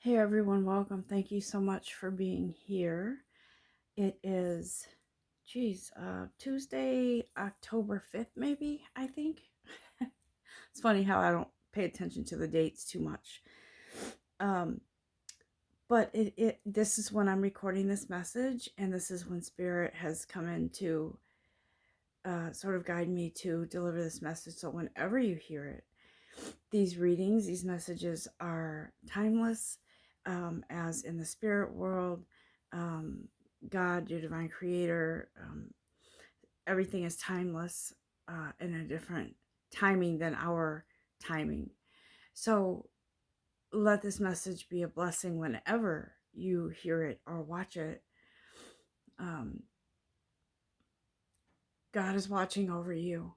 Hey everyone, welcome. Thank you so much for being here. It is, Tuesday, October 5th, maybe, I think. It's funny how I don't pay attention to the dates too much. Um, but this is when I'm recording this message, and this is when Spirit has come in to sort of guide me to deliver this message. So whenever you hear it, these readings, these messages are timeless, as in the spirit world. God, your divine creator, everything is timeless, in a different timing than our timing. So let this message be a blessing whenever you hear it or watch it. God is watching over you,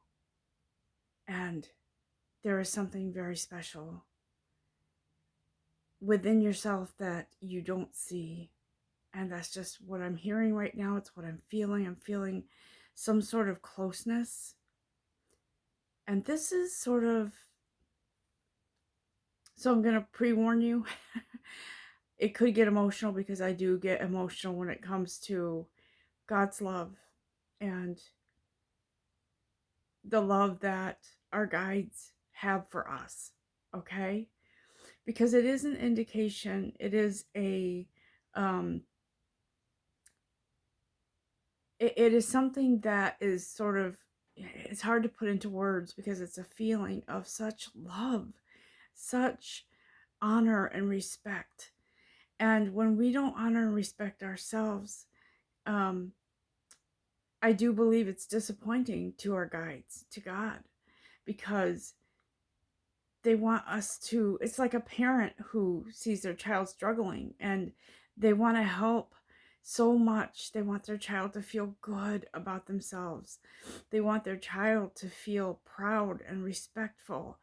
and there is something very special within yourself that you don't see. And that's just what I'm hearing right now. It's what I'm feeling. I'm feeling some sort of closeness. And this is sort of, so I'm going to pre-warn you. It could get emotional because I do get emotional when it comes to God's love and the love that our guides have for us. Okay? Because it is an indication, it is um, it is something that is sort of, it's hard to put into words because it's a feeling of such love, such honor and respect. And when we don't honor and respect ourselves, I do believe it's disappointing to our guides, to God, because they want us to, it's like a parent who sees their child struggling and they want to help so much. They want their child to feel good about themselves. They want their child to feel proud and respectful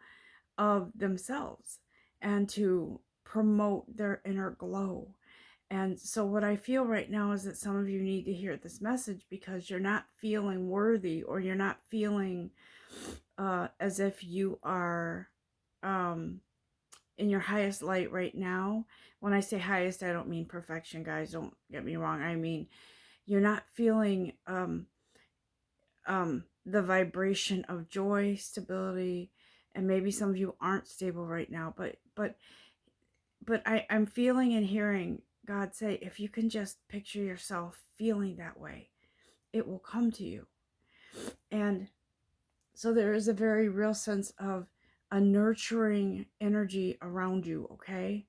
of themselves and to promote their inner glow. And so what I feel right now is that some of you need to hear this message because you're not feeling worthy, or you're not feeling as if you are in your highest light right now. When I say highest, I don't mean perfection, guys. Don't get me wrong. I mean, you're not feeling the vibration of joy, stability, and maybe some of you aren't stable right now. But I'm feeling and hearing God say, if you can just picture yourself feeling that way, it will come to you. And so there is a very real sense of a nurturing energy around you, okay?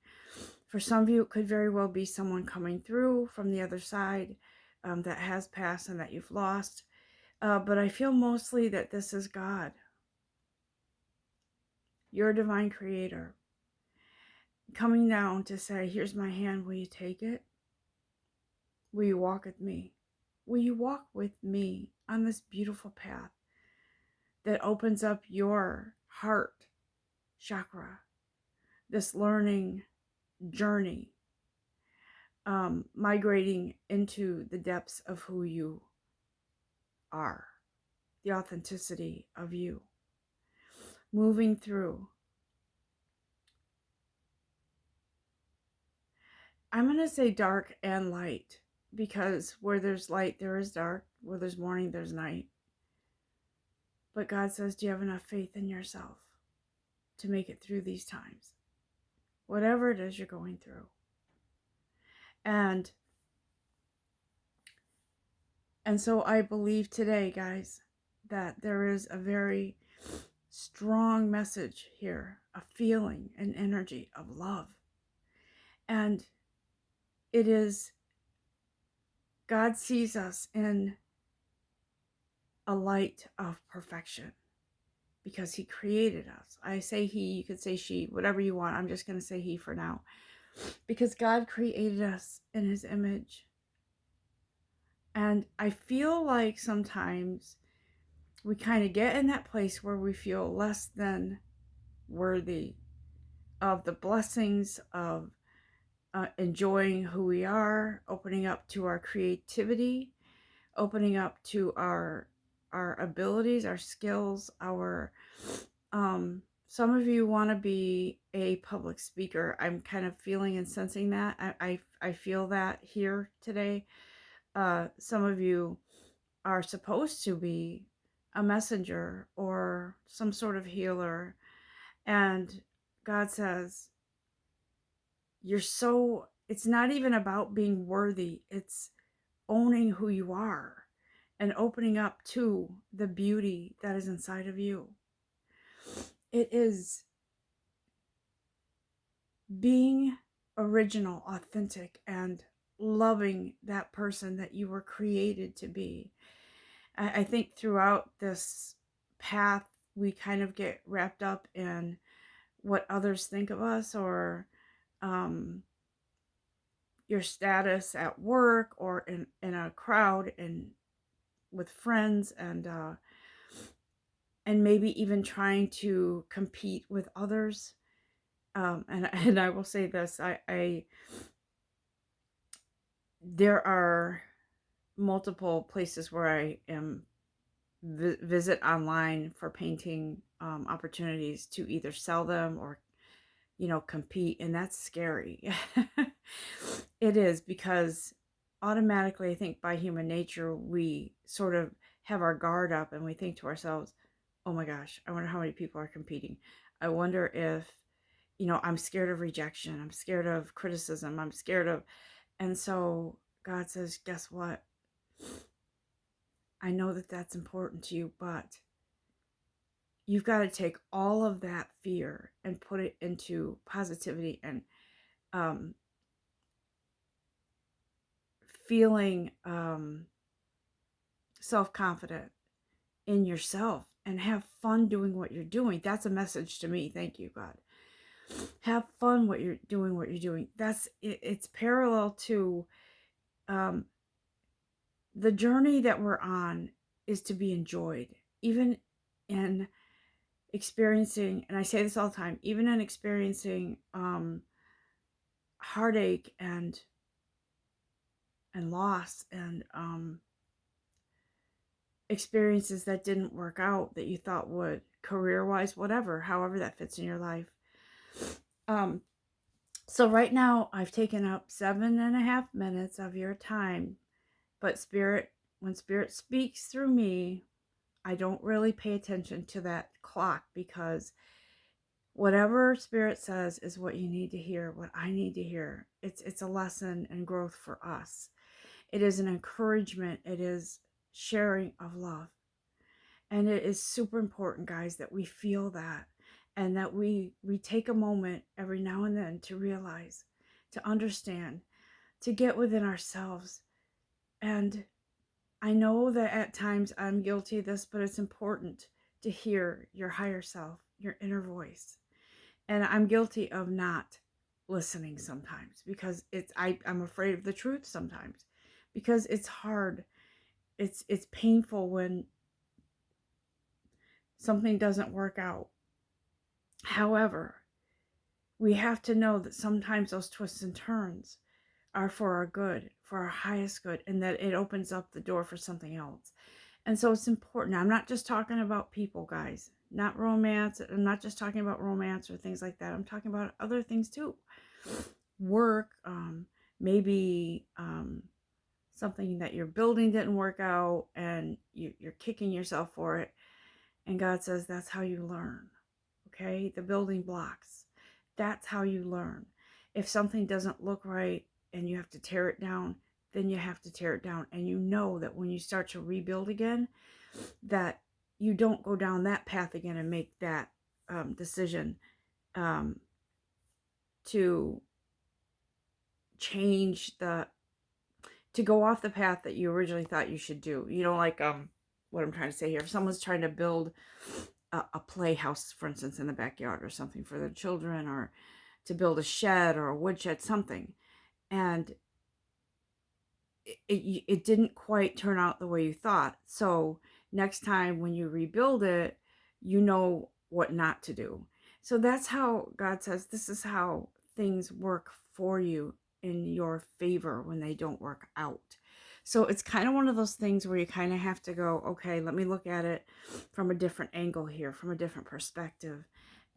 For some of you, it could very well be someone coming through from the other side that has passed and that you've lost. But I feel mostly that this is God, your divine creator, coming down to say, here's my hand, will you take it? Will you walk with me? Will you walk with me on this beautiful path that opens up your heart chakra, this learning journey, migrating into the depths of who you are, the authenticity of you, moving through. I'm going to say dark and light, because where there's light, there is dark. Where there's morning, there's night. But God says, do you have enough faith in yourself to make it through these times? Whatever it is you're going through. And so I believe today, guys, that there is a very strong message here, a feeling, an energy of love. And it is, God sees us in a light of perfection because he created us. I say he, you could say she, whatever you want. I'm just going to say he for now. Because God created us in his image. And I feel like sometimes we kind of get in that place where we feel less than worthy of the blessings of enjoying who we are, opening up to our creativity, opening up to our abilities, our skills, our some of you want to be a public speaker. I'm kind of feeling and sensing that. I feel that here today. Some of you are supposed to be a messenger or some sort of healer. And God says, it's not even about being worthy. It's owning who you are and opening up to the beauty that is inside of you. It is being original, authentic, and loving that person that you were created to be. I think throughout this path, we kind of get wrapped up in what others think of us, or um, your status at work, or in a crowd, and with friends, and maybe even trying to compete with others. And I will say this, I there are multiple places where I am visit online for painting opportunities to either sell them or compete, and that's scary. It is, because automatically, I think by human nature, we sort of have our guard up and we think to ourselves, oh my gosh, I wonder how many people are competing. I wonder if I'm scared of rejection, I'm scared of criticism, I'm scared of. And so God says, guess what, I know that that's important to you, but you've got to take all of that fear and put it into positivity and um, feeling self-confident in yourself and have fun doing what you're doing. That's a message to me. Thank you, God. Have fun what you're doing. That's it, it's parallel to the journey that we're on is to be enjoyed, even in experiencing, and I say this all the time, even in experiencing heartache and loss and experiences that didn't work out that you thought would, career-wise, whatever, however that fits in your life. So right now I've taken up 7.5 minutes of your time, but when Spirit speaks through me, I don't really pay attention to that clock, because whatever Spirit says is what you need to hear, what I need to hear. It's a lesson and growth for us. It is an encouragement. It is sharing of love. And it is super important, guys, that we feel that, and that we take a moment every now and then to realize, to understand, to get within ourselves. And I know that at times I'm guilty of this, but it's important to hear your higher self, your inner voice. And I'm guilty of not listening sometimes, because I'm afraid of the truth sometimes, because it's hard. It's painful when something doesn't work out. However, we have to know that sometimes those twists and turns are for our good, for our highest good, and that it opens up the door for something else. And so it's important. I'm not just talking about people, guys, not romance. I'm not just talking about romance or things like that. I'm talking about other things too. Work, maybe something that you're building didn't work out and you're kicking yourself for it. And God says that's how you learn. Okay, the building blocks. That's how you learn. If something doesn't look right and you have to tear it down, then you have to tear it down. And you know that when you start to rebuild again, that you don't go down that path again and make that decision to change to go off the path that you originally thought you should do. Like what I'm trying to say here. If someone's trying to build a playhouse, for instance, in the backyard or something for their children, or to build a shed or a woodshed, something, and it didn't quite turn out the way you thought. So next time when you rebuild it, you know what not to do. So that's how God says this is how things work for you in your favor when they don't work out. So it's kind of one of those things where you kind of have to go, okay, let me look at it from a different angle here, from a different perspective.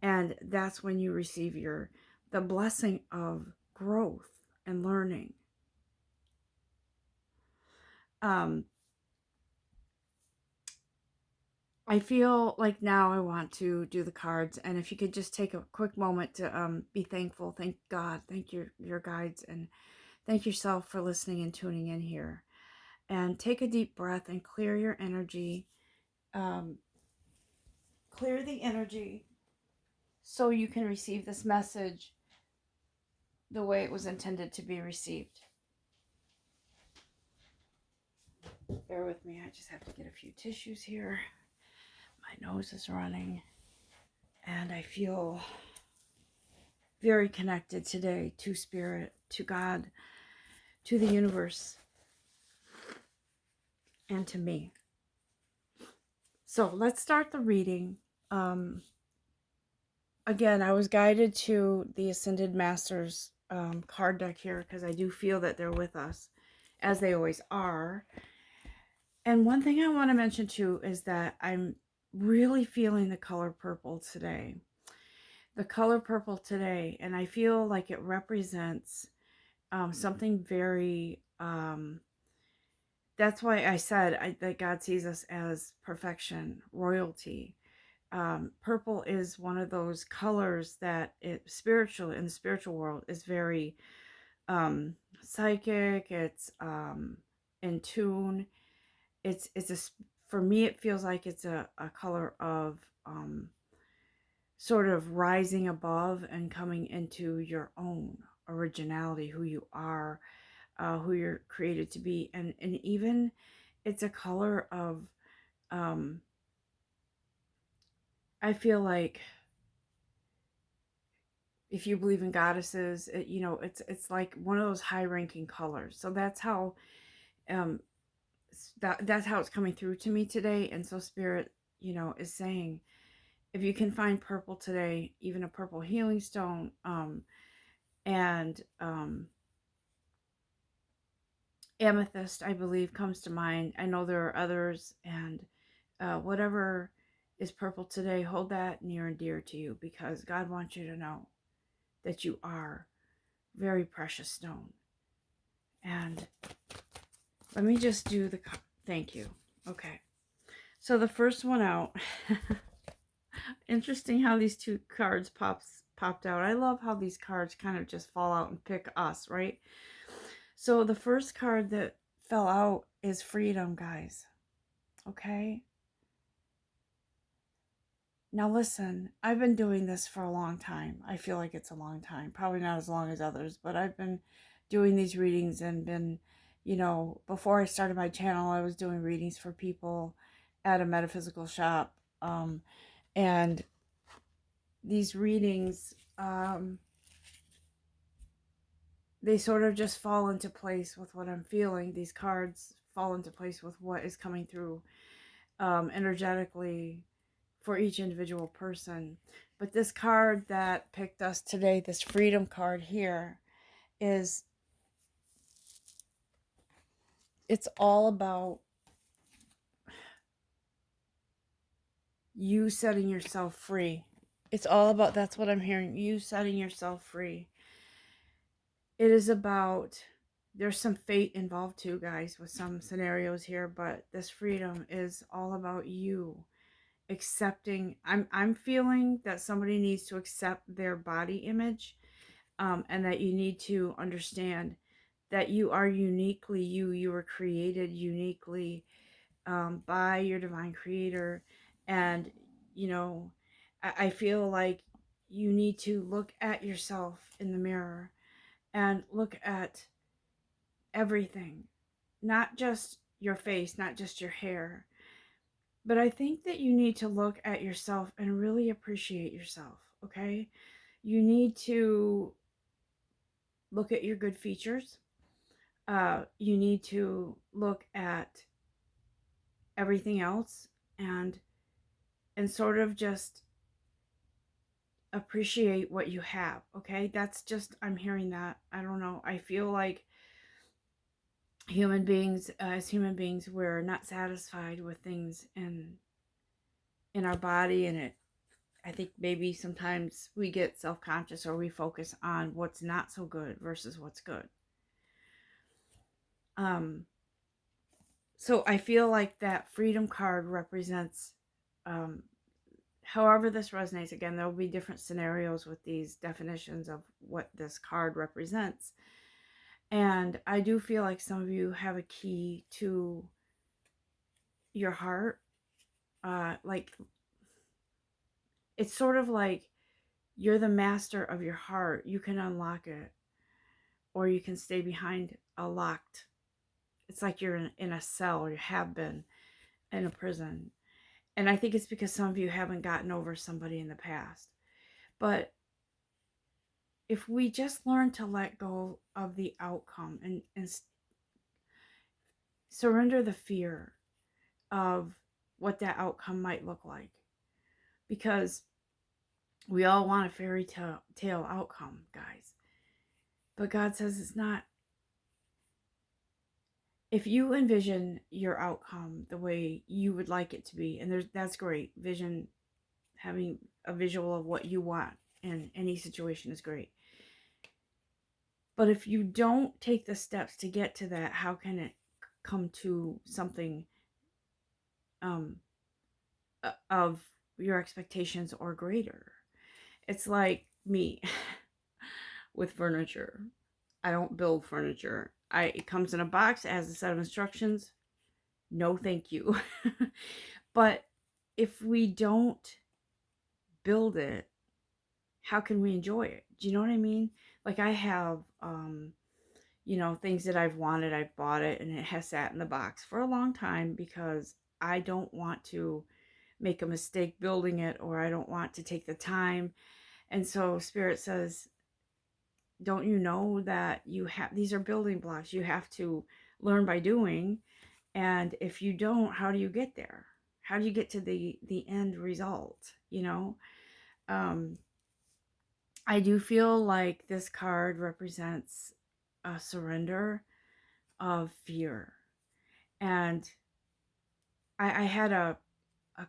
And that's when you receive the blessing of growth and learning. um I feel like now I want to do the cards, and if you could just take a quick moment to be thankful, thank God, thank your guides, and thank yourself for listening and tuning in here. And take a deep breath and clear your energy. Um, Clear the energy so you can receive this message the way it was intended to be received. Bear with me, I just have to get a few tissues here. My nose is running, and I feel very connected today to Spirit, to God, to the universe, and to me. So let's start the reading. Um, Again, I was guided to the Ascended Masters card deck here because I do feel that they're with us, as they always are. And one thing I want to mention too is that I'm really feeling the color purple today. The color purple today, and I feel like it represents something very... that's why I said that God sees us as perfection, royalty. Purple is one of those colors that spiritual, in the spiritual world, is very psychic. It's in tune. It's a, for me, it feels like it's a color of sort of rising above and coming into your own originality, who you are, who you're created to be. And even it's a color of I feel like, if you believe in goddesses, it's like one of those high ranking colors. So that's how um that's how it's coming through to me today. And so Spirit, is saying, if you can find purple today, even a purple healing stone, and amethyst, I believe, comes to mind. I know there are others, and whatever is purple today, hold that near and dear to you, because God wants you to know that you are very precious stone. And let me just do the... Thank you. Okay. So the first one out. Interesting how these two cards popped out. I love how these cards kind of just fall out and pick us, right? So the first card that fell out is freedom, guys. Okay? Now listen, I've been doing this for a long time. I feel like it's a long time. Probably not as long as others, but I've been doing these readings and been, before I started my channel, I was doing readings for people at a metaphysical shop. And these readings, they sort of just fall into place with what I'm feeling. These cards fall into place with what is coming through energetically for each individual person. But this card that picked us today, this freedom card here, it's all about you setting yourself free. It's all about, that's what I'm hearing, you setting yourself free. It is about, there's some fate involved too, guys, with some scenarios here, but this freedom is all about you accepting. I'm feeling that somebody needs to accept their body image, and that you need to understand that you are uniquely you. You were created uniquely by your divine creator. And, I feel like you need to look at yourself in the mirror and look at everything, not just your face, not just your hair. But I think that you need to look at yourself and really appreciate yourself, okay? You need to look at your good features. You need to look at everything else and sort of just appreciate what you have, okay? That's just, I'm hearing that. I don't know. I feel like human beings, as human beings, we're not satisfied with things in our body, and I think maybe sometimes we get self-conscious or we focus on what's not so good versus what's good. Um, so I feel like that freedom card represents, um, however this resonates. Again, there will be different scenarios with these definitions of what this card represents. And I do feel like some of you have a key to your heart. Like, it's sort of like you're the master of your heart. You can unlock it, or you can stay behind a locked. It's like you're in a cell, or you have been in a prison. And I think it's because some of you haven't gotten over somebody in the past. But if we just learn to let go of the outcome and surrender the fear of what that outcome might look like, because we all want a fairy tale outcome, guys. But God says it's not. If you envision your outcome the way you would like it to be, and that's great. Vision, having a visual of what you want in any situation is great. But if you don't take the steps to get to that, how can it come to something of your expectations or greater? It's like me with furniture. I don't build furniture. It comes in a box, it has a set of instructions. No, thank you. But if we don't build it, how can we enjoy it? Do you know what I mean? Like, I have things that I've wanted, I've bought it, and it has sat in the box for a long time because I don't want to make a mistake building it, or I don't want to take the time. And so Spirit says, don't you know that these are building blocks? You have to learn by doing. And if you don't, how do you get there? How do you get to the end result? Um, I do feel like this card represents a surrender of fear. And I had a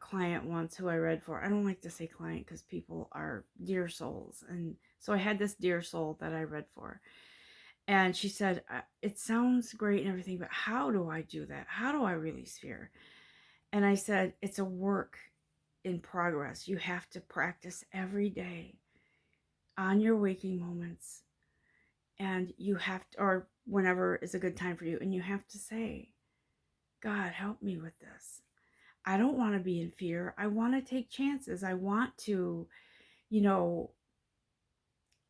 client once who I read for. I don't like to say client because people are dear souls. And so I had this dear soul that I read for. And she said, it sounds great and everything, but how do I do that? How do I release fear? And I said, it's a work in progress. You have to practice every day on your waking moments. And you have to, or whenever is a good time for you, and you have to say, God, help me with this. I don't want to be in fear. I want to take chances. I want to, you know,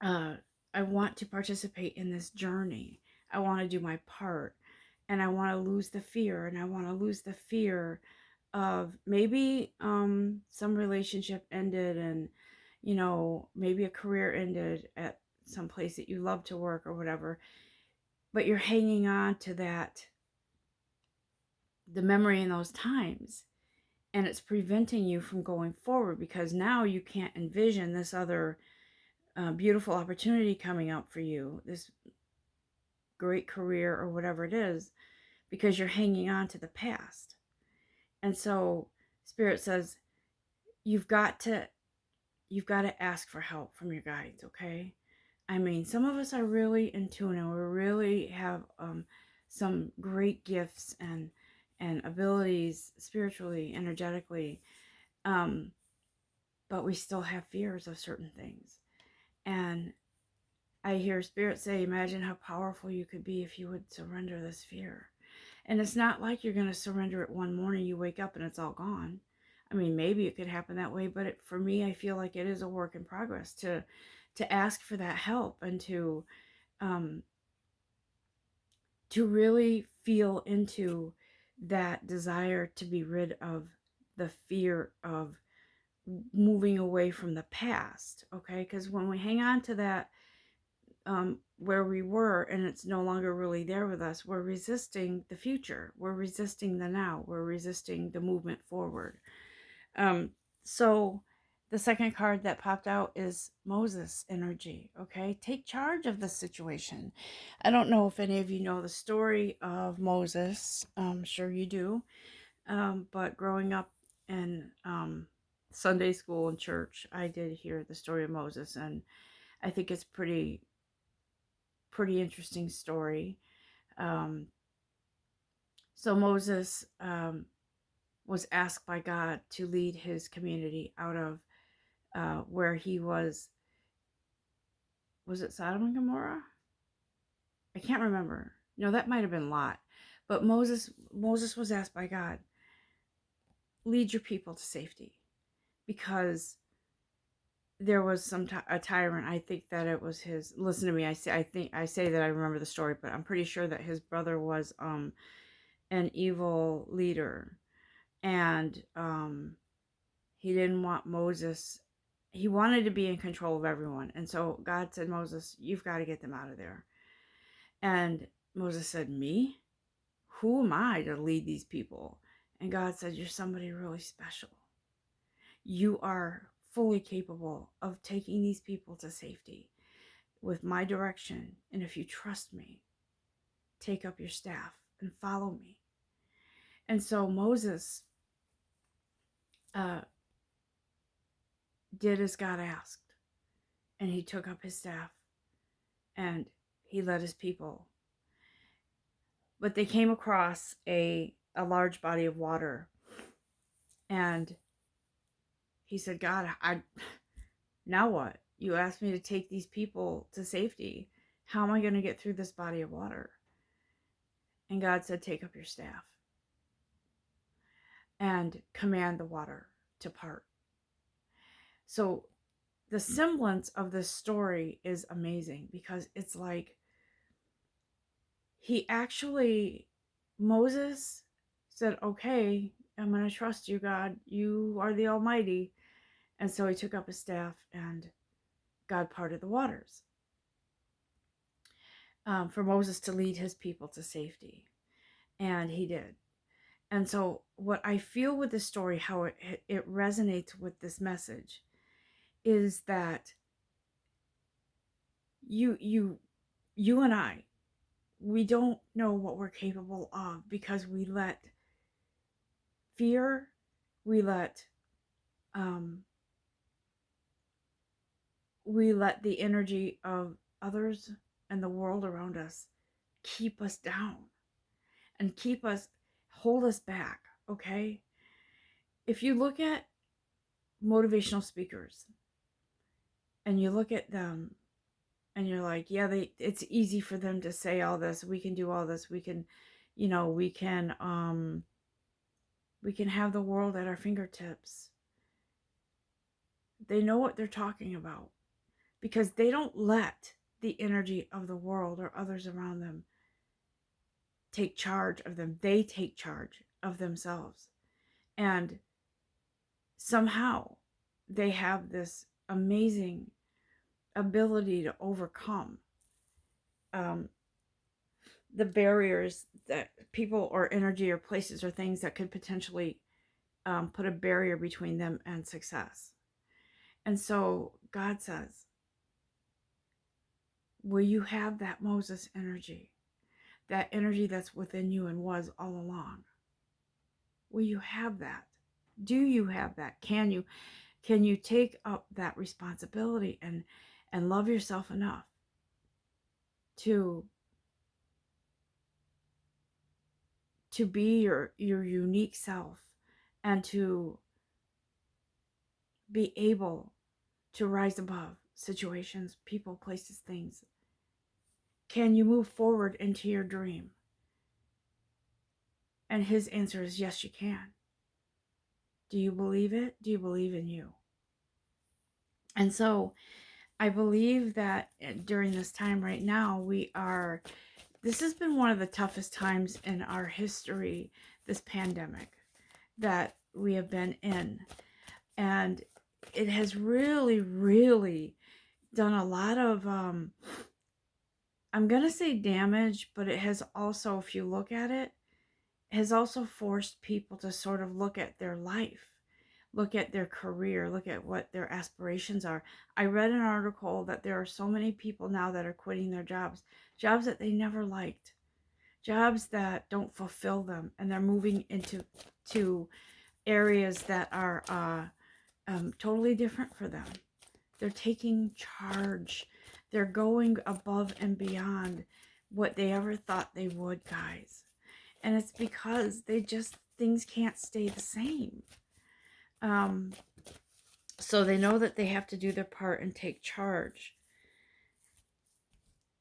uh, I want to participate in this journey. I want to do my part, and I want to lose the fear, and I want to lose the fear of maybe some relationship ended, and maybe a career ended at some place that you love to work or whatever, but you're hanging on to the memory in those times, and it's preventing you from going forward because now you can't envision this other beautiful opportunity coming up for you, this great career or whatever it is, because you're hanging on to the past. And so Spirit says you've got to ask for help from your guides. Okay, I mean, some of us are really in tune, and we really have some great gifts and abilities spiritually, energetically, but we still have fears of certain things. And I hear Spirit say, imagine how powerful you could be if you would surrender this fear. And it's not like you're going to surrender it one morning, you wake up and it's all gone. I mean, maybe it could happen that way, but for me, I feel like it is a work in progress to ask for that help, and um, to really feel into that desire to be rid of the fear of moving away from the past. Okay, because when we hang on to that, where we were, and it's no longer really there with us, we're resisting the future, we're resisting the now, we're resisting the movement forward. So the second card that popped out is Moses energy. Okay, take charge of the situation. I don't know if any of you know the story of Moses. I'm sure you do. But growing up in Sunday school and church, I did hear the story of Moses, and I think it's pretty interesting story. Um, so Moses was asked by God to lead his community out of where he was. Was it Sodom and Gomorrah? I can't remember. No, that might have been Lot. But Moses was asked by God, lead your people to safety, because there was a tyrant. I think that it was his. Listen to me. I say that I remember the story, but I'm pretty sure that his brother was an evil leader, and he didn't want Moses. He wanted to be in control of everyone, and so God said, Moses, you've got to get them out of there. And Moses said, me? Who am I to lead these people? And God said, you're somebody really special. You are fully capable of taking these people to safety with my direction. And if you trust me, take up your staff and follow me. And so Moses did as God asked, and he took up his staff and he led his people. But they came across a large body of water, and he said, God, now what? You asked me to take these people to safety. How am I going to get through this body of water? And God said, take up your staff and command the water to part. So the semblance of this story is amazing, because it's like Moses said, okay, I'm going to trust you, God. You are the Almighty. And so he took up his staff and God parted the waters for Moses to lead his people to safety. And he did. And so what I feel with this story, how it resonates with this message, is that you and I, we don't know what we're capable of, because we let fear, we let the energy of others and the world around us keep us down and hold us back. Okay, if you look at motivational speakers and you look at them and you're like, yeah, it's easy for them to say all this, we can do all this, we can have the world at our fingertips. They know what they're talking about, because they don't let the energy of the world or others around them take charge of them. They take charge of themselves, and somehow they have this amazing ability to overcome the barriers that people or energy or places or things that could potentially put a barrier between them and success. And so God says, will you have that Moses energy, that energy that's within you and was all along? Will you have that? Do you have that? Can you take up that responsibility and love yourself enough to be your unique self, and to be able to rise above situations, people, places, things? Can you move forward into your dream? And his answer is yes, you can. Do you believe it? Do you believe in you? And so I believe that during this time right now, this has been one of the toughest times in our history, this pandemic that we have been in. And it has really, really done a lot of, I'm going to say damage, but it has also, if you look at it, has also forced people to sort of look at their life, look at their career, look at what their aspirations are. I read an article that there are so many people now that are quitting their jobs that they never liked, jobs that don't fulfill them, and they're moving into areas that are totally different for them. They're taking charge. They're going above and beyond what they ever thought they would, guys. And it's because things can't stay the same. So they know that they have to do their part and take charge.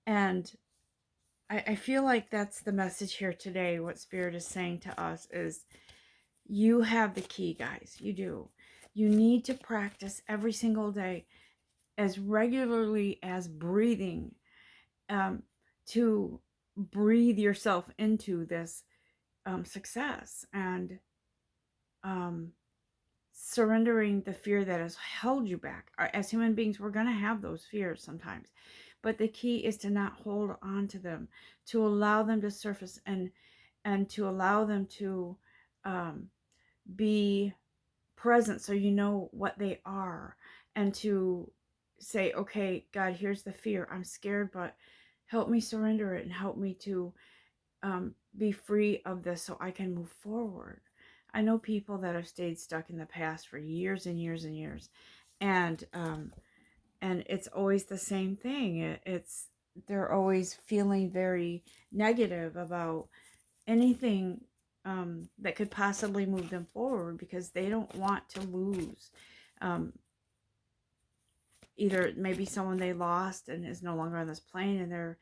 And I feel like that's the message here today. What Spirit is saying to us is, you have the key, guys. You do. You need to practice every single day, as regularly as breathing, to breathe yourself into this success, and surrendering the fear that has held you back. As human beings, we're going to have those fears sometimes, but the key is to not hold on to them, to allow them to surface, and to allow them to be present, so you know what they are, and to say, okay, God, here's the fear. I'm scared, but help me surrender it, and help me to be free of this so I can move forward. I know people that have stayed stuck in the past for years and years and years, and it's always the same thing. They're always feeling very negative about anything that could possibly move them forward, because they don't want to lose either maybe someone they lost and is no longer on this plane, and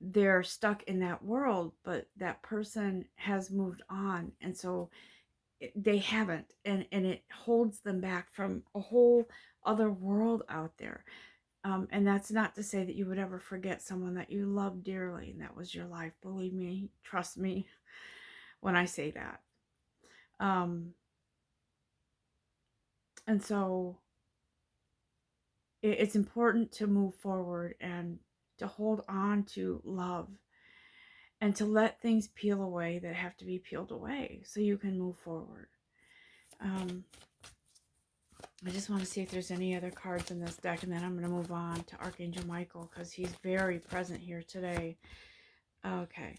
they're stuck in that world, but that person has moved on, and so they haven't, and it holds them back from a whole other world out there. And that's not to say that you would ever forget someone that you love dearly and that was your life. Believe me, trust me when I say that. And so it's important to move forward and to hold on to love, and to let things peel away that have to be peeled away so you can move forward. I just want to see if there's any other cards in this deck, and then I'm going to move on to Archangel Michael, because he's very present here today. Okay,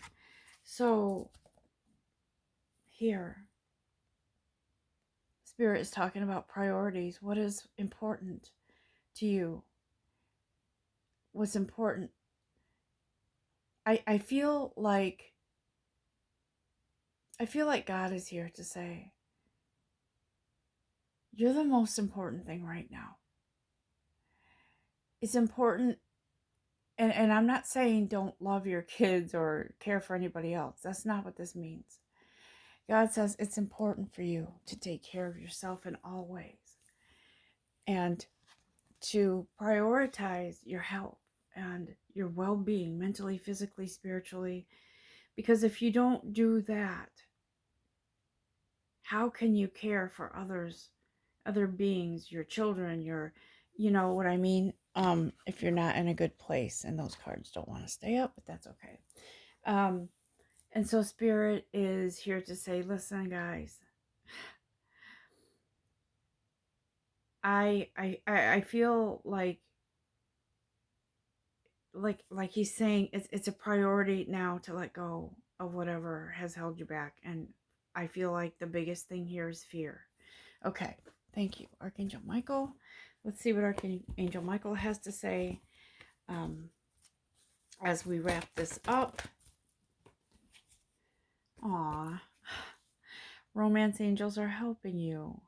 so here, Spirit is talking about priorities. What is important to you? What's important? I feel like God is here to say, you're the most important thing right now. It's important, and I'm not saying don't love your kids or care for anybody else. That's not what this means. God says it's important for you to take care of yourself in all ways, and to prioritize your health and your well-being, mentally, physically, spiritually. Because if you don't do that, how can you care for others, other beings, your children, you know what I mean? If you're not in a good place, and those cards don't want to stay up, but that's okay. And so Spirit is here to say, listen, guys, I feel like he's saying it's a priority now to let go of whatever has held you back. And I feel like the biggest thing here is fear. Okay, thank you, Archangel Michael. Let's see what Archangel Michael has to say as we wrap this up. Aw, romance angels are helping you.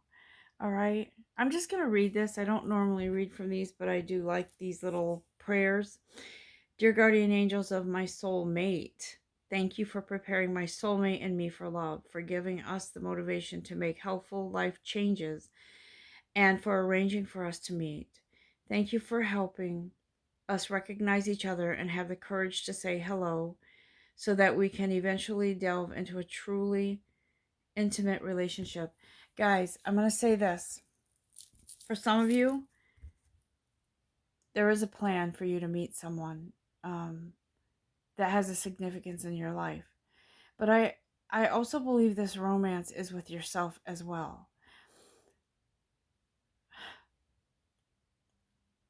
All right, I'm just going to read this. I don't normally read from these, but I do like these little prayers. Dear guardian angels of my soulmate, thank you for preparing my soulmate and me for love, for giving us the motivation to make helpful life changes, and for arranging for us to meet. Thank you for helping us recognize each other and have the courage to say hello, so that we can eventually delve into a truly intimate relationship. Guys, I'm going to say this. For some of you, there is a plan for you to meet someone that has a significance in your life. But I also believe this romance is with yourself as well.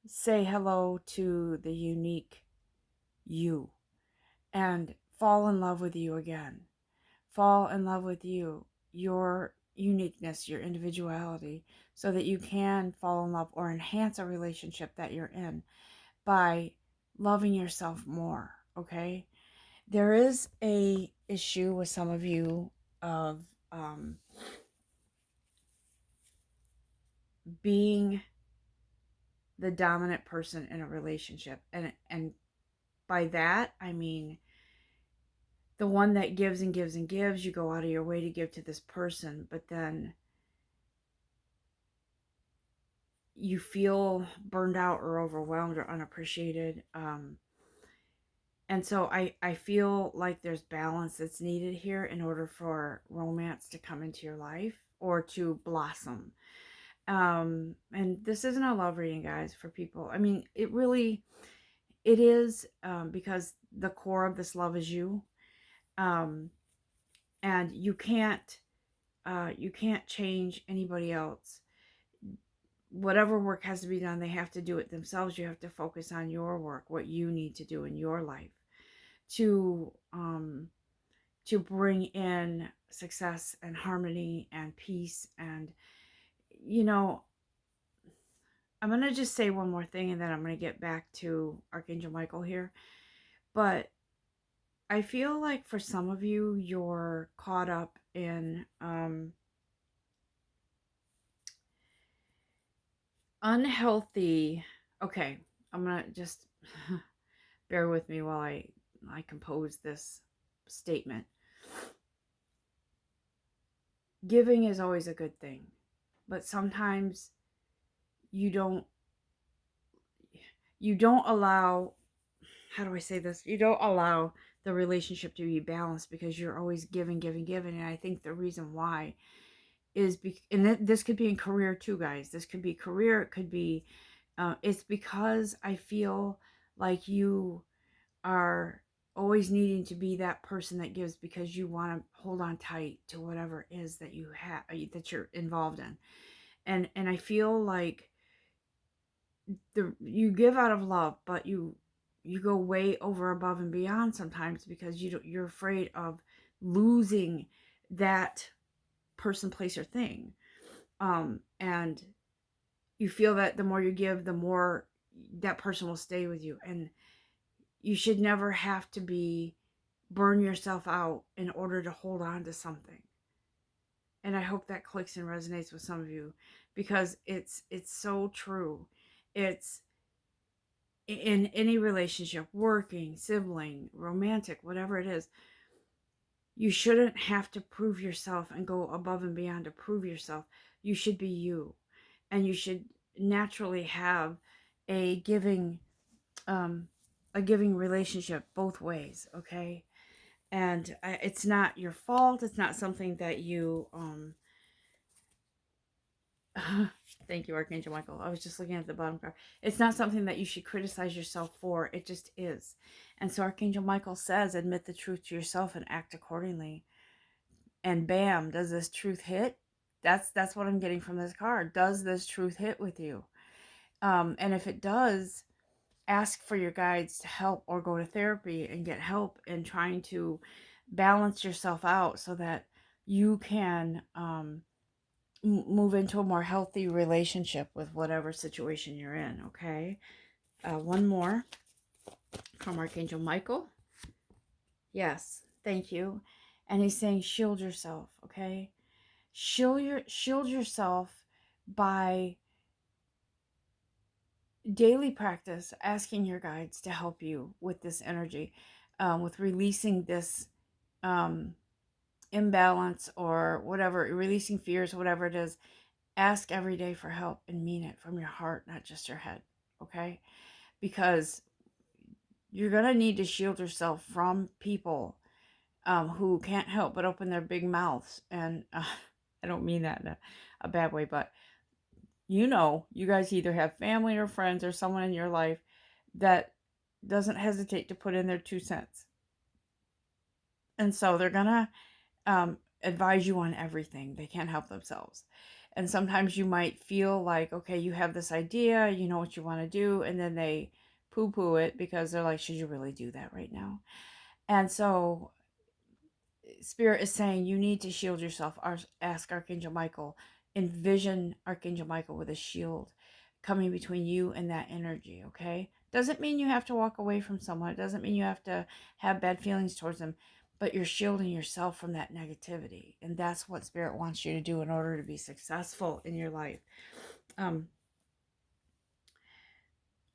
Say hello to the unique you, and fall in love with you again. Fall in love with you, your uniqueness, your individuality, so that you can fall in love or enhance a relationship that you're in by loving yourself more, okay? There is a issue with some of you of being the dominant person in a relationship, and by that I mean the one that gives and gives and gives. You go out of your way to give to this person, but then you feel burned out or overwhelmed or unappreciated. And so I feel like there's balance that's needed here in order for romance to come into your life or to blossom. And this isn't a love reading, guys, for people. I mean, it is, because the core of this love is you. Um, and you can't change anybody else. Whatever work has to be done, they have to do it themselves. You have to focus on your work, what you need to do in your life to bring in success and harmony and peace. And you know, I'm going to just say one more thing and then I'm going to get back to Archangel Michael here. But I feel like for some of you, you're caught up in unhealthy. Okay, I'm going to just bear with me while I compose this statement. Giving is always a good thing, but sometimes you don't allow, how do I say this? You don't allow the relationship to be balanced because you're always giving, giving, giving. And I think the reason why is, and this could be in career too, guys. This could be career. It could be, it's because I feel like you are always needing to be that person that gives because you want to hold on tight to whatever it is that you have, that you're involved in. And I feel like you give out of love, but you go way over above and beyond sometimes because you're afraid of losing that person, place, or thing. And you feel that the more you give, the more that person will stay with you. And you should never have to burn yourself out in order to hold on to something. And I hope that clicks and resonates with some of you, because it's so true. It's in any relationship, working, sibling, romantic, whatever it is. You shouldn't have to prove yourself and go above and beyond to prove yourself. You should be you, and you should naturally have a giving relationship both ways, okay? And it's not your fault. It's not something that you thank you, Archangel Michael. I was just looking at the bottom card. It's not something that you should criticize yourself for. It just is. And so Archangel Michael says, admit the truth to yourself and act accordingly. And bam, does this truth hit? That's what I'm getting from this card. Does this truth hit with you? And if it does, ask for your guides to help, or go to therapy and get help in trying to balance yourself out so that you can move into a more healthy relationship with whatever situation you're in, okay? One more from Archangel Michael. Yes, thank you. And he's saying shield yourself, okay? Shield yourself by daily practice, asking your guides to help you with this energy, with releasing this imbalance or whatever, releasing fears, whatever it is. Ask every day for help and mean it from your heart, not just your head, okay? Because you're going to need to shield yourself from people who can't help but open their big mouths. And I don't mean that in a bad way, but you guys either have family or friends or someone in your life that doesn't hesitate to put in their 2 cents. And so they're going to advise you on everything. They can't help themselves. And sometimes you might feel like, okay, you have this idea, you know what you want to do, and then they poo-poo it because they're like, should you really do that right now? And so Spirit is saying you need to shield yourself. Ask Archangel Michael. Envision Archangel Michael with a shield coming between you and that energy, okay? Doesn't mean you have to walk away from someone. It doesn't mean you have to have bad feelings towards them, but you're shielding yourself from that negativity. And that's what Spirit wants you to do in order to be successful in your life.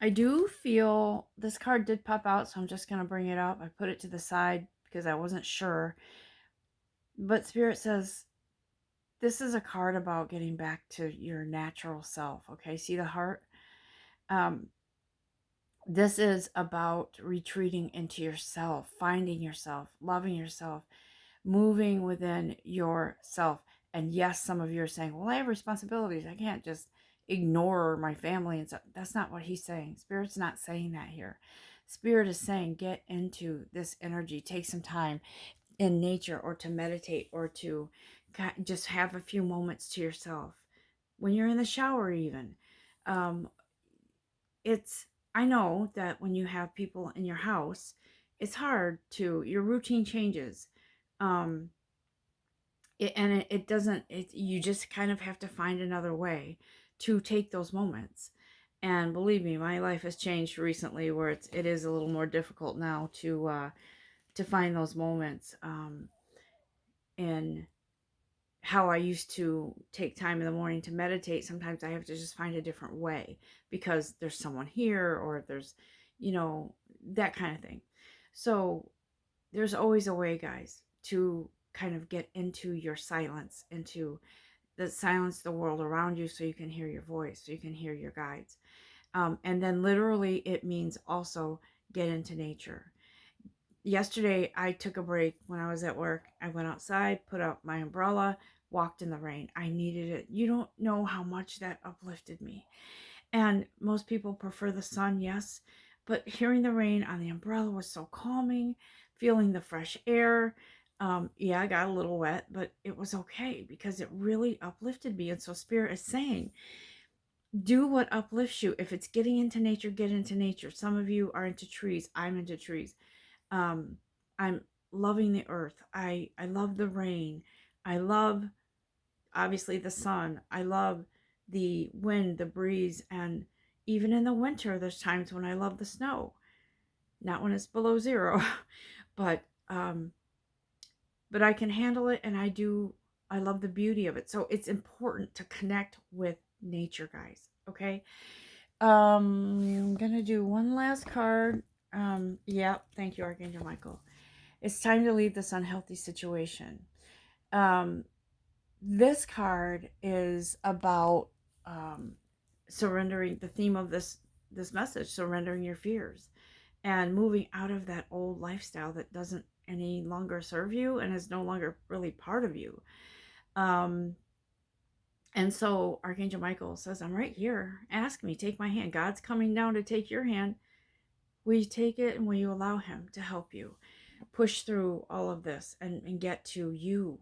I do feel this card did pop out, so I'm just going to bring it up. I put it to the side because I wasn't sure. But Spirit says, this is a card about getting back to your natural self. Okay, see the heart? This is about retreating into yourself, finding yourself, loving yourself, moving within yourself. And yes, some of you are saying, well, I have responsibilities. I can't just ignore my family and stuff. That's not what he's saying. Spirit's not saying that here. Spirit is saying, get into this energy. Take some time in nature, or to meditate, or to just have a few moments to yourself. When you're in the shower even. Um, I know that when you have people in your house, it's hard to, your routine changes. Um, it doesn't, you just kind of have to find another way to take those moments. And believe me, my life has changed recently where it is a little more difficult now to find those moments. And how I used to take time in the morning to meditate, sometimes I have to just find a different way because there's someone here, or there's, that kind of thing. So there's always a way, guys, to kind of get into your silence, into the silence, the world around you, so you can hear your voice, so you can hear your guides. And then literally it means also get into nature. Yesterday I took a break when I was at work. I went outside, put out my umbrella, walked in the rain. I needed it. You don't know how much that uplifted me. And most people prefer the sun, yes, but hearing the rain on the umbrella was so calming, feeling the fresh air. Yeah, I got a little wet, but it was okay because it really uplifted me. And so Spirit is saying, do what uplifts you. If it's getting into nature, get into nature. Some of you are into trees. I'm into trees. um I'm loving the earth. I love the rain. I love, obviously, the sun. I love the wind, the breeze, and even in the winter there's times when I love the snow. Not when it's below zero. but um but I can handle it, and I love the beauty of it. So it's important to connect with nature, guys, okay? I'm gonna do one last card. Yeah, thank you, Archangel Michael. It's time to leave this unhealthy situation. Um, this card is about surrendering. The theme of this message: surrendering your fears and moving out of that old lifestyle that doesn't any longer serve you and is no longer really part of you. Um, and so Archangel Michael says, "I'm right here. Ask me. Take my hand. God's coming down to take your hand. Will you take it, and will you allow him to help you push through all of this and get to you,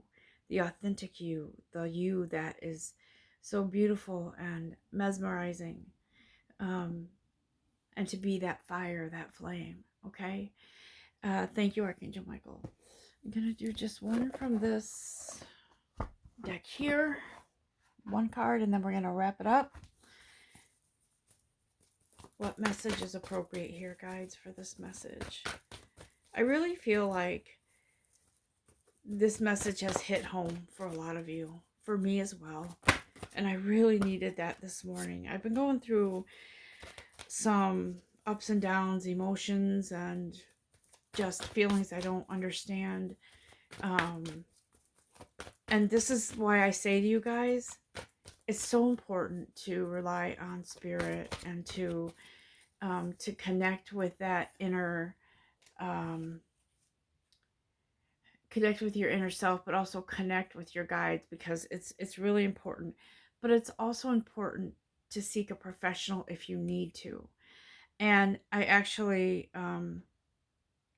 the authentic you, the you that is so beautiful and mesmerizing, and to be that fire, that flame, okay? Thank you, Archangel Michael. I'm going to do just one from this deck here, one card, and then we're going to wrap it up. What message is appropriate here, guides, for this message? I really feel like this message has hit home for a lot of you, for me as well. And I really needed that this morning. I've been going through some ups and downs, emotions, and just feelings I don't understand. And this is why I say to you guys, it's so important to rely on Spirit and to connect with that inner, connect with your inner self, but also connect with your guides, because it's really important. But it's also important to seek a professional if you need to. And I actually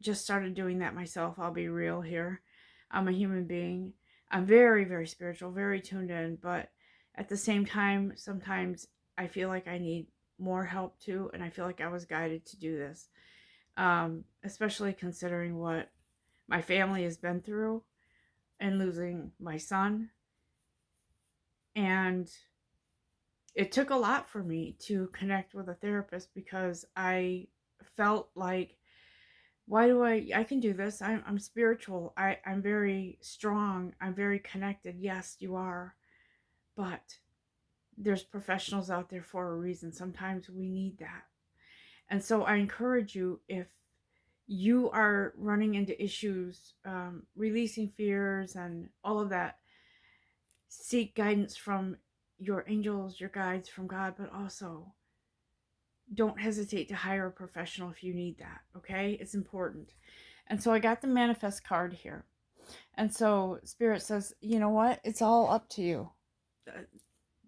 just started doing that myself. I'll be real here. I'm a human being. I'm very, very spiritual, very tuned in, but at the same time, sometimes I feel like I need more help too, and I feel like I was guided to do this, especially considering what my family has been through. and losing my son. And it took a lot for me to connect with a therapist because I felt like, why do I can do this. I'm spiritual. I'm very strong. I'm very connected. Yes, you are. But there's professionals out there for a reason. Sometimes we need that. And so I encourage you, if you are running into issues, releasing fears and all of that, seek guidance from your angels, your guides, from God, but also don't hesitate to hire a professional if you need that, okay? It's important. And so I got the manifest card here. And so Spirit says, you know what? It's all up to you.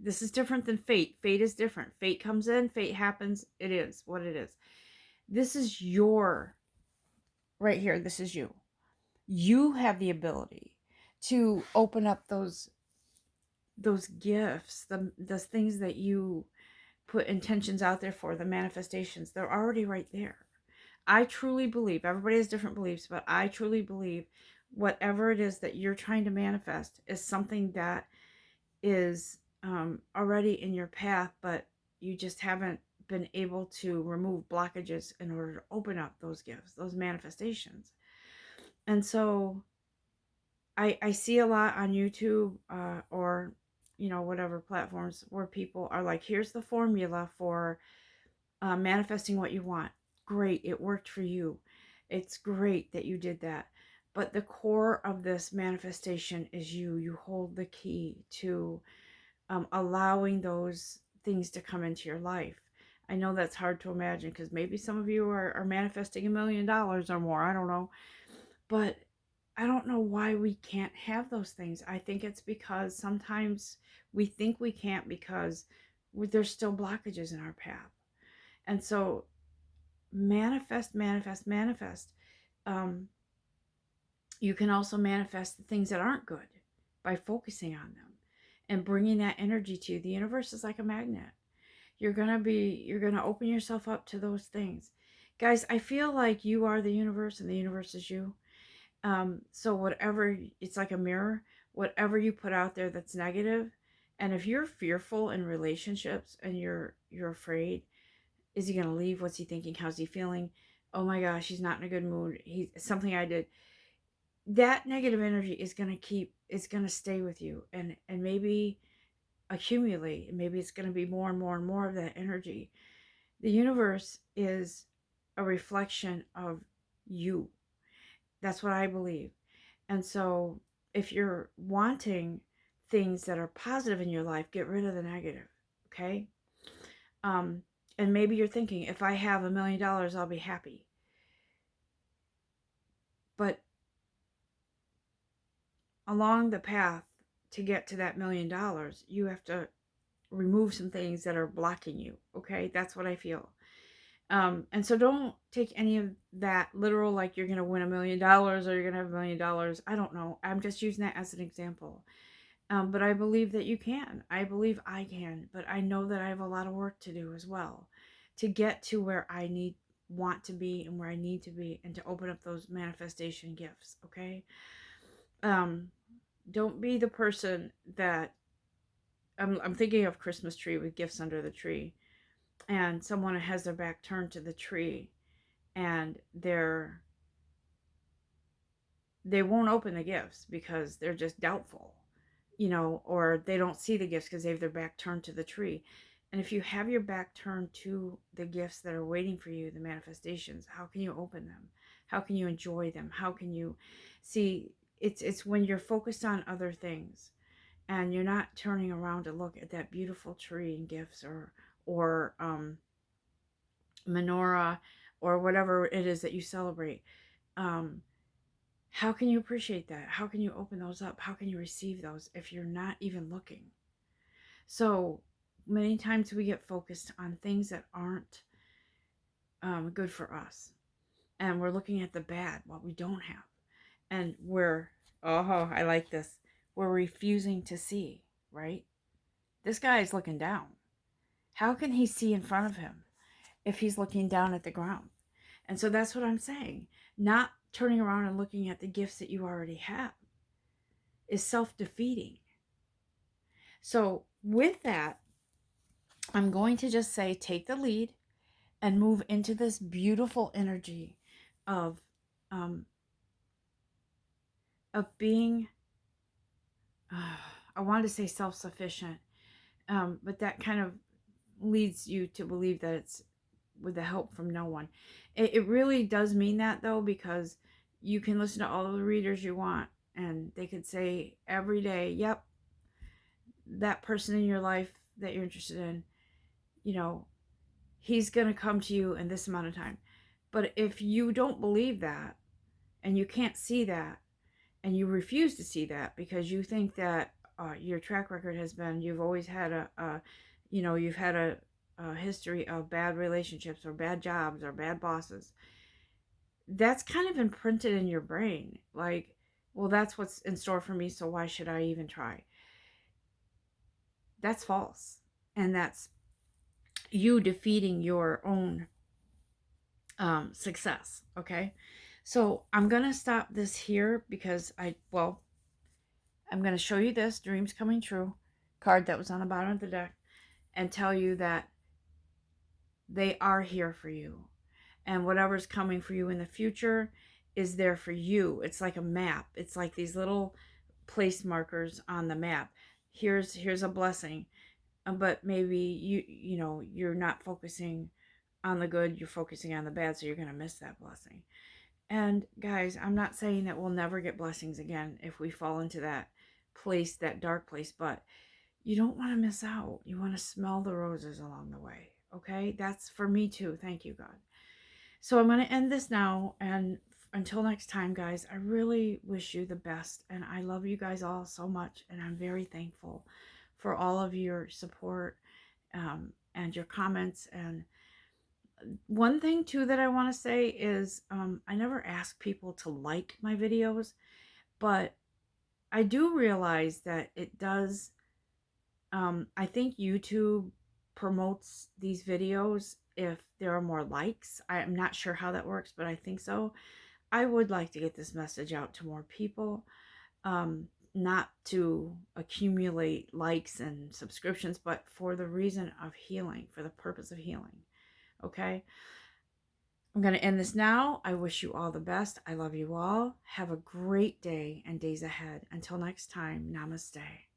This is different than fate. Fate is different. Fate comes in, fate happens. It is what it is. This is your, right here, this is you. You have the ability to open up those gifts, the things that you put intentions out there for, the manifestations. They're already right there. I truly believe, everybody has different beliefs, but I truly believe whatever it is that you're trying to manifest is something that is already in your path, but you just haven't been able to remove blockages in order to open up those gifts, those manifestations. And so I see a lot on YouTube, or, whatever platforms, where people are like, here's the formula for manifesting what you want. Great, it worked for you. It's great that you did that. But the core of this manifestation is you. You hold the key to allowing those things to come into your life. I know that's hard to imagine because maybe some of you are manifesting $1 million or more. I don't know. But I don't know why we can't have those things. I think it's because sometimes we think we can't because there's still blockages in our path. And so manifest, manifest, manifest. You can also manifest the things that aren't good by focusing on them and bringing that energy to you. The universe is like a magnet. You're going to open yourself up to those things. Guys, I feel like you are the universe and the universe is you. So whatever, it's like a mirror, whatever you put out there that's negative, and if you're fearful in relationships and you're afraid, is he going to leave? What's he thinking? How's he feeling? Oh my gosh, he's not in a good mood. Something I did. That negative energy is going to stay with you and maybe accumulate. Maybe it's going to be more and more and more of that energy. The universe is a reflection of you. That's what I believe. And so if you're wanting things that are positive in your life, get rid of the negative. Okay? And maybe you're thinking, if I have $1 million, I'll be happy. But along the path to get to that $1 million, you have to remove some things that are blocking you. Okay? That's what I feel. And so don't take any of that literal, like you're going to win $1 million or you're going to have $1 million. I don't know. I'm just using that as an example. But I believe that you can. I believe I can. But I know that I have a lot of work to do as well to get to where I want to be and where I need to be, and to open up those manifestation gifts. Okay. Don't be the person that I'm thinking of Christmas tree with gifts under the tree, and someone has their back turned to the tree, and they won't open the gifts because they're just doubtful, or they don't see the gifts because they have their back turned to the tree. And if you have your back turned to the gifts that are waiting for you, the manifestations, how can you open them? How can you enjoy them? How can you see? It's when you're focused on other things and you're not turning around to look at that beautiful tree and gifts, or menorah, or whatever it is that you celebrate. How can you appreciate that? How can you open those up? How can you receive those if you're not even looking? So many times we get focused on things that aren't good for us, and we're looking at the bad, what we don't have, and I like this, we're refusing to see, right? This guy is looking down. How can he see in front of him if he's looking down at the ground? And so that's what I'm saying. Not turning around and looking at the gifts that you already have. is self-defeating. So with that, I'm going to just say take the lead and move into this beautiful energy of um, being, I wanted to say self-sufficient, but that kind of leads you to believe that it's with the help from no one. It really does mean that, though, because you can listen to all of the readers you want, and they could say every day, yep, that person in your life that you're interested in, you know, he's going to come to you in this amount of time. But if you don't believe that, and you can't see that, and you refuse to see that because you think that your track record has been, you've always had you've had a history of bad relationships or bad jobs or bad bosses, that's kind of imprinted in your brain. Like, well, that's what's in store for me, so why should I even try? That's false. And that's you defeating your own success. Okay. So I'm going to stop this here because I'm going to show you this Dreams Coming True card that was on the bottom of the deck and tell you that they are here for you. And whatever's coming for you in the future is there for you. It's like a map. It's like these little place markers on the map. Here's a blessing. But maybe you're not focusing on the good, you're focusing on the bad, so you're going to miss that blessing. And guys, I'm not saying that we'll never get blessings again if we fall into that place, that dark place, but you don't want to miss out. You want to smell the roses along the way. Okay? That's for me too. Thank you, God. So I'm going to end this now. And until next time, guys, I really wish you the best. And I love you guys all so much. And I'm very thankful for all of your support and your comments. And one thing too that I want to say is I never ask people to like my videos, but I do realize that it does. I think YouTube promotes these videos if there are more likes. I'm not sure how that works, but I think so. I would like to get this message out to more people, not to accumulate likes and subscriptions, but for the reason of healing, for the purpose of healing. Okay? I'm going to end this now. I wish you all the best. I love you all. Have a great day and days ahead. Until next time, namaste.